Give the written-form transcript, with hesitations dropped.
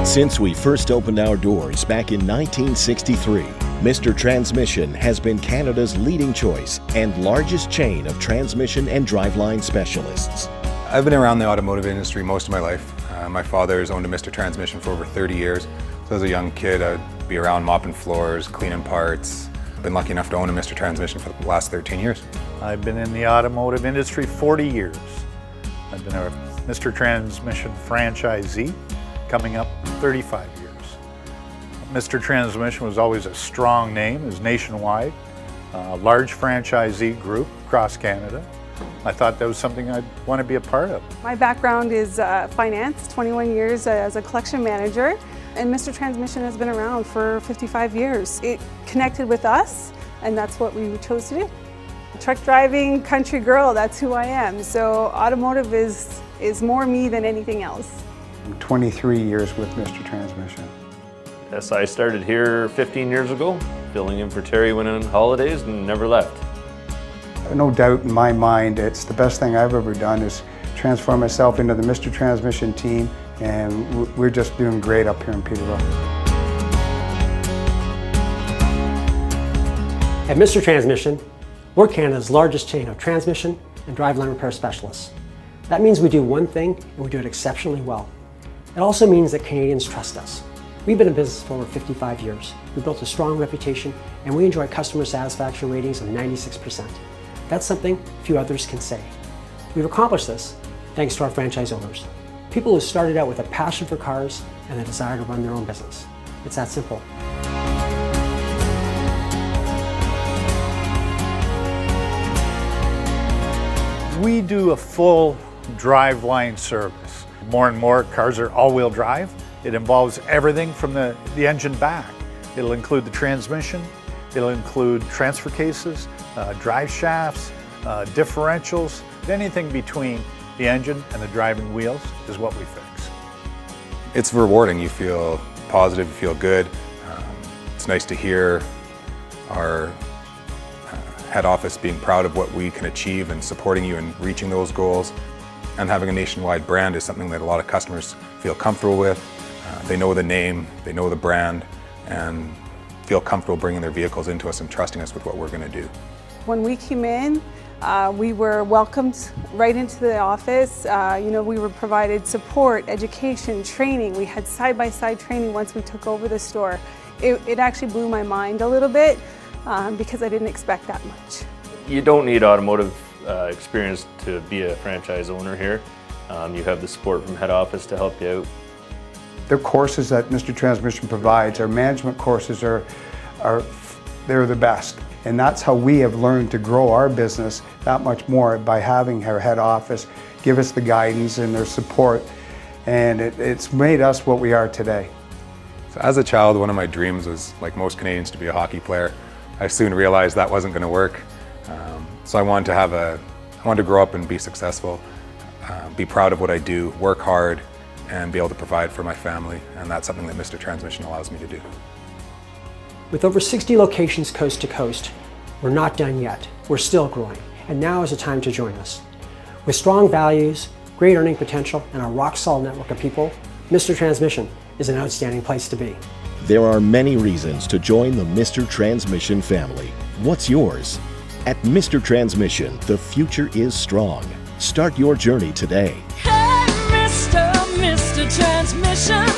Since we first opened our doors back in 1963, Mr. Transmission has been Canada's leading choice and largest chain of transmission and driveline specialists. I've been around the automotive industry most of my life. My father has owned a Mr. Transmission for over 30 years. So as a young kid, I'd be around mopping floors, cleaning parts. I've been lucky enough to own a Mr. Transmission for the last 13 years. I've been in the automotive industry 40 years. I've been a Mr. Transmission franchisee, coming up 35 years. Mr. Transmission was always a strong name, is nationwide, a large franchisee group across Canada. I thought that was something I'd want to be a part of. My background is finance, 21 years as a collection manager, and Mr. Transmission has been around for 55 years. It connected with us, and that's what we chose to do. Truck driving, country girl, that's who I am. So automotive is more me than anything else. I'm 23 years with Mr. Transmission. Yes, I started here 15 years ago, filling in for Terry when on holidays and never left. No doubt in my mind, it's the best thing I've ever done is transform myself into the Mr. Transmission team, and we're just doing great up here in Peterborough. At Mr. Transmission, we're Canada's largest chain of transmission and driveline repair specialists. That means we do one thing and we do it exceptionally well. It also means that Canadians trust us. We've been in business for over 55 years. We built a strong reputation and we enjoy customer satisfaction ratings of 96%. That's something few others can say. We've accomplished this thanks to our franchise owners. People who started out with a passion for cars and a desire to run their own business. It's that simple. We do a full driveline service. More and more cars are all-wheel drive. It involves everything from the engine back. It'll include the transmission, it'll include transfer cases, drive shafts, differentials, anything between the engine and the driving wheels is what we fix. It's rewarding. You feel positive, you feel good. It's nice to hear our head office being proud of what we can achieve and supporting you in reaching those goals. And having a nationwide brand is something that a lot of customers feel comfortable with. They know the name, they know the brand, and feel comfortable bringing their vehicles into us and trusting us with what we're going to do. When we came in, we were welcomed right into the office. We were provided support, education, training. We had side-by-side training once we took over the store. It actually blew my mind a little bit because I didn't expect that much. You don't need automotive experience to be a franchise owner here. You have the support from head office to help you out. The courses that Mr. Transmission provides, our management courses they're the best. And that's how we have learned to grow our business that much more, by having our head office give us the guidance and their support. And it's made us what we are today. So as a child, one of my dreams was, like most Canadians, to be a hockey player. I soon realized that wasn't going to work. So I wanted to grow up and be successful, be proud of what I do, work hard, and be able to provide for my family. And that's something that Mr. Transmission allows me to do. With over 60 locations coast to coast, we're not done yet. We're still growing, and now is the time to join us. With strong values, great earning potential, and a rock-solid network of people, Mr. Transmission is an outstanding place to be. There are many reasons to join the Mr. Transmission family. What's yours? At Mr. Transmission, the future is strong. Start your journey today. Hey, Mr. Transmission.